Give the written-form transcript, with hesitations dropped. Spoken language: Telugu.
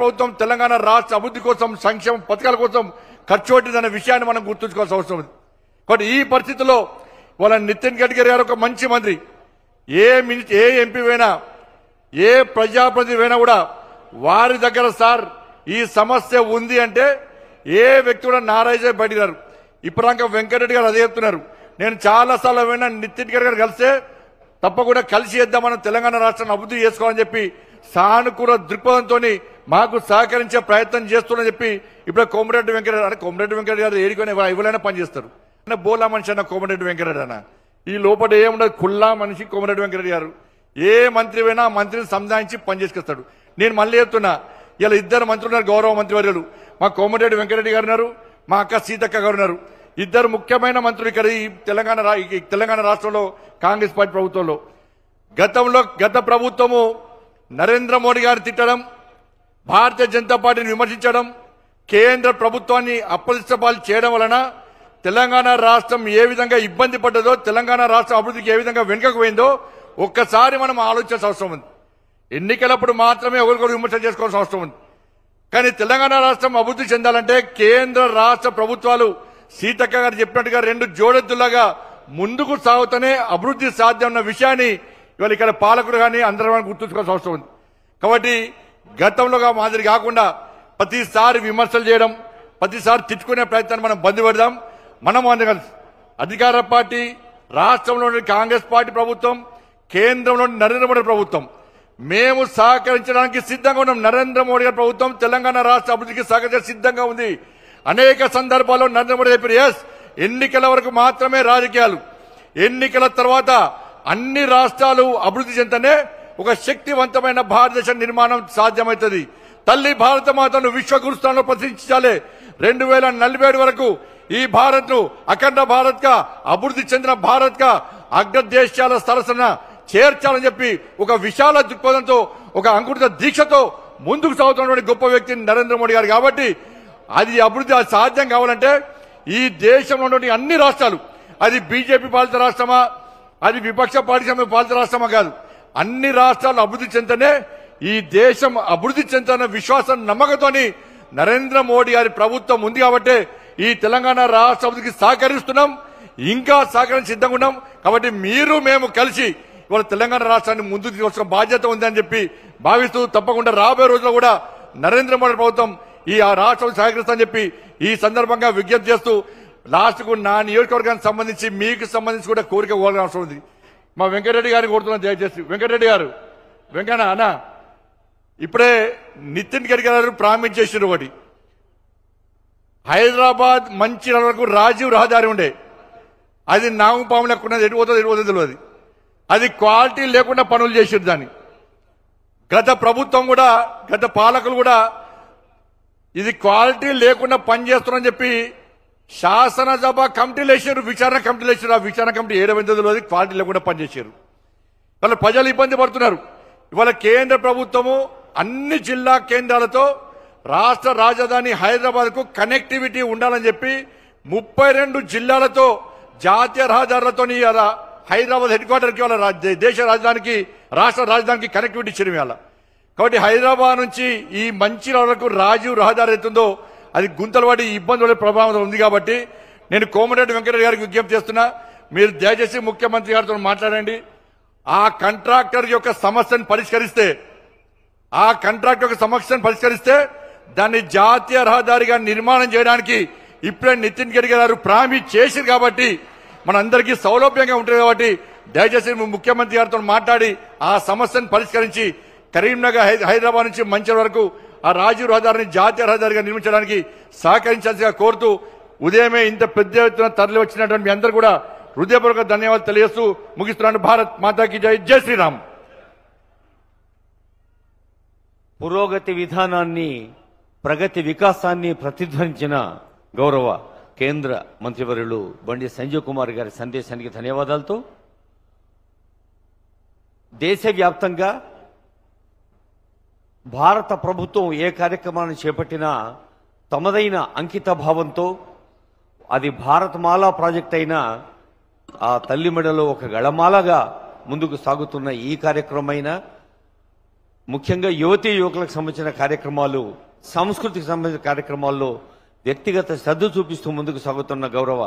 ప్రభుత్వం తెలంగాణ రాష్ట్ర అభివృద్ధి కోసం సంక్షేమ పథకాల కోసం ఖర్చు పెట్టిందన్న విషయాన్ని మనం గుర్తుంచుకోవాల్సిన అవసరం ఉంది. కాబట్టి ఈ పరిస్థితుల్లో వాళ్ళ నితిన్ గడ్కరీ గారు ఒక మంచి మంత్రి, ఏ ఎంపీ అయినా ఏ ప్రజాప్రతినిధి అయినా కూడా వారి దగ్గర సార్ ఈ సమస్య ఉంది అంటే ఏ వ్యక్తి కూడా నారాజ బయటగారు. ఇప్పటిదాకా వెంకటరెడ్డి గారు అదే చెప్తున్నారు. నేను చాలాసార్లు విన్నా నితిన్ గడ్కరీ గారు కలిస్తే తప్పకుండా కలిసి చేద్దాం, మనం తెలంగాణ రాష్ట్రాన్ని అభివృద్ధి చేసుకోవాలని చెప్పి సానుకూల దృక్పథంతో మాకు సహకరించే ప్రయత్నం చేస్తున్నారని చెప్పి ఇప్పుడు కోమటిరెడ్డి వెంకటరెడ్డి గారు ఏడుకొని ఎవరైనా పనిచేస్తారు. బోలా మనిషి అన్న కోమటిరెడ్డి వెంకటరెడ్డి అన్న ఈ లోపల ఏముండదు, కుల్లా మనిషి కోమటిరెడ్డి వెంకటరెడ్డి గారు. ఏ మంత్రి అయినా మంత్రిని సంధానించి పనిచేసుకొస్తాడు. నేను మళ్ళీ చెప్తున్నా, ఇలా ఇద్దరు మంత్రులు ఉన్నారు, గౌరవ మంత్రివర్యులు. మా కోమటిరెడ్డి వెంకటరెడ్డి గారు ఉన్నారు, మా అక్క సీతక్క గారు ఉన్నారు. ఇద్దరు ముఖ్యమైన మంత్రులు ఇక్కడ ఈ తెలంగాణ రాష్ట్రంలో కాంగ్రెస్ పార్టీ ప్రభుత్వంలో. గత ప్రభుత్వము నరేంద్ర మోడీ గారిని తిట్టడం, భారతీయ జనతా పార్టీని విమర్శించడం, కేంద్ర ప్రభుత్వాన్ని అప్రతిష్టపాలు చేయడం వలన తెలంగాణ రాష్ట్రం ఏ విధంగా ఇబ్బంది పడ్డదో, తెలంగాణ రాష్ట్రం అభివృద్ధికి ఏ విధంగా వెనుకకు పోయిందో ఒక్కసారి మనం ఆలోచించాల్సిన అవసరం ఉంది. ఎన్నికలప్పుడు మాత్రమే ఒకరికొకరు విమర్శ చేసుకోవాల్సిన అవసరం ఉంది. కానీ తెలంగాణ రాష్ట్రం అభివృద్ధి చెందాలంటే కేంద్ర రాష్ట్ర ప్రభుత్వాలు సీతక్క గారు చెప్పినట్టుగా రెండు జోడెద్దులాగా ముందుకు సాగుతూనే అభివృద్ధి సాధ్యం అన్న విషయాన్ని ఇవాళ ఇక్కడ పాలకులు కానీ అందరూ గుర్తుంచుకోవాల్సిన అవసరం ఉంది. కాబట్టి గతంలో మాదిరి కాకుండా ప్రతిసారి విమర్శలు చేయడం, ప్రతిసారి తిట్టుకునే ప్రయత్నాన్ని మనం బంద్ పెడదాం. మనం కలిసి అధికార పార్టీ, రాష్ట్రంలోని కాంగ్రెస్ పార్టీ ప్రభుత్వం, కేంద్రంలోని నరేంద్ర మోడీ ప్రభుత్వం మేము సహకరించడానికి సిద్ధంగా ఉన్నాం. నరేంద్ర మోడీ గారి ప్రభుత్వం తెలంగాణ రాష్ట్ర అభివృద్ధికి సహకరించడానికి సిద్ధంగా ఉంది. అనేక సందర్భాల్లో నరేంద్ర మోడీ చెప్పారు, ఎస్ ఎన్నికల వరకు మాత్రమే రాజకీయాలు, ఎన్నికల తర్వాత అన్ని రాష్ట్రాలు అభివృద్ధి చెందనే ఒక శక్తివంతమైన భారతదేశ నిర్మాణం సాధ్యమవుతుంది. తల్లి భారత మాతను విశ్వగురుస్థానంలో ప్రతిష్ఠించాలి. 2047 వరకు ఈ భారత్ ను అఖండ భారత్ గా, అభివృద్ధి చెందిన భారత్ గా అగ్రదేశాల సరసన చేర్చాలని చెప్పి ఒక విశాల దృక్పథంతో, ఒక అంకురిత దీక్షతో ముందుకు సాగుతున్నటువంటి గొప్ప వ్యక్తి నరేంద్ర మోడీ గారు. కాబట్టి అది అభివృద్ధి సాధ్యం కావాలంటే ఈ దేశంలో ఉన్నటువంటి అన్ని రాష్ట్రాలు, అది బీజేపీ పాలిత రాష్ట్రమా, అది విపక్ష పార్టీ పాలిత రాష్ట్రమా కాదు, అన్ని రాష్ట్రాలు అభివృద్ధి చెందనే ఈ దేశం అభివృద్ధి చెందుతున్న విశ్వాసం, నమ్మకంతోని నరేంద్ర మోడీ గారి ప్రభుత్వం ఉంది. కాబట్టి ఈ తెలంగాణ రాష్ట్ర అభివృద్ధికి సహకరిస్తున్నాం, ఇంకా సహకరించి సిద్ధంగా ఉన్నాం. కాబట్టి మీరు మేము కలిసి ఇవాళ తెలంగాణ రాష్ట్రాన్ని ముందుకు తీసుకొచ్చిన బాధ్యత ఉందని చెప్పి భావిస్తూ తప్పకుండా రాబోయే రోజుల్లో కూడా నరేంద్ర మోడీ ప్రభుత్వం ఈ రాష్ట్రం సహకరిస్తామని చెప్పి ఈ సందర్భంగా విజ్ఞప్తి చేస్తూ లాస్ట్ కు నా నియోజకవర్గానికి సంబంధించి మీకు సంబంధించి కూడా కోరిక కోరడం అవసరం ఉంది. మా వెంకటరెడ్డి గారిని కోరుతున్నాను, దయచేసి వెంకటరెడ్డి గారు, వెంకన్న అన్న ఇప్పుడే నితిన్ గడ్కరీ గారు ప్రామిస్ చేసిన ఒకటి, హైదరాబాద్ మంచిర్యాల వరకు రాజీవ్ రహదారి ఉండే, అది నాగుపాము లేకున్నది, ఎటు పోతుందో తెలియదు. అది క్వాలిటీ లేకుండా పనులు చేసారు దాన్ని. గత ప్రభుత్వం కూడా, గత పాలకులు కూడా ఇది క్వాలిటీ లేకుండా పనిచేస్తున్నారని చెప్పి శాసనసభ కమిటీలు వేసారు, విచారణ కమిటీలు వేసారు. ఆ విచారణ కమిటీ 7 క్వాలిటీ లేకుండా పనిచేశారు. వాళ్ళ ప్రజలు ఇబ్బంది పడుతున్నారు. ఇవాళ కేంద్ర ప్రభుత్వము అన్ని జిల్లా కేంద్రాలతో రాష్ట్ర రాజధాని హైదరాబాద్ కు కనెక్టివిటీ ఉండాలని చెప్పి 32 జిల్లాలతో జాతీయ రహదారులతో హైదరాబాద్ హెడ్ క్వార్టర్ కి వాళ్ళ దేశ రాజధానికి, రాష్ట్ర రాజధానికి కనెక్టివిటీ ఇచ్చిన వేళ. కాబట్టి హైదరాబాద్ నుంచి ఈ మంచిర్యాల వరకు రాజీవ్ రహదారి అవుతుందో అది గుంతలు పడి ఇబ్బంది పడే ప్రభావం ఉంది. కాబట్టి నేను కోమటిరెడ్డి వెంకటరెడ్డి గారికి విజ్ఞప్తి చేస్తున్నా, మీరు దయచేసి ముఖ్యమంత్రి గారితో మాట్లాడండి. ఆ కాంట్రాక్టర్ యొక్క సమస్యను పరిష్కరిస్తే దాన్ని జాతీయ రహదారిగా నిర్మాణం చేయడానికి ఇప్పుడే నితిన్ గడ్కరీ గారు ప్రామిస్ చేశారు. కాబట్టి మనందరికీ సౌలభ్యంగా ఉంటుంది. కాబట్టి దయచేసి ముఖ్యమంత్రి గారితో మాట్లాడి ఆ సమస్యను పరిష్కరించి కరీంనగర్, హైదరాబాద్ నుంచి మంచిర్యాల వరకు ఆ రాజీవ్ రహదారిని జాతీయ రహదారిగా నిర్మించడానికి సహకరించాల్సిగా కోరుతూ ఉదయమే ఇంత పెద్ద ఎత్తున తరలి వచ్చినటువంటి మీ అందరూ కూడా హృదయపూర్వక ధన్యవాదాలు తెలియజేస్తూ ముగిస్తున్నాను. భారత్ మాతాకి జై, జై శ్రీరామ్. పురోగతి విధానాన్ని, ప్రగతి వికాసాన్ని ప్రతిధ్వనించిన గౌరవ కేంద్ర మంత్రివర్యులు బండి సంజయ్ కుమార్ గారి సందేశానికి ధన్యవాదాలతో దేశవ్యాప్తంగా భారత ప్రభుత్వం ఏ కార్యక్రమాన్ని చేపట్టినా తమదైన అంకిత భావంతో, అది భారతమాల ప్రాజెక్ట్ అయినా ఆ తల్లి మెడలో ఒక గళమాలగా ముందుకు సాగుతున్న ఈ కార్యక్రమమైనా ముఖ్యంగా యువతీ యువకులకు సంబంధించిన కార్యక్రమాలు, సంస్కృతికి సంబంధించిన కార్యక్రమాల్లో వ్యక్తిగత శ్రద్ధ చూపిస్తూ ముందుకు సాగుతున్న గౌరవ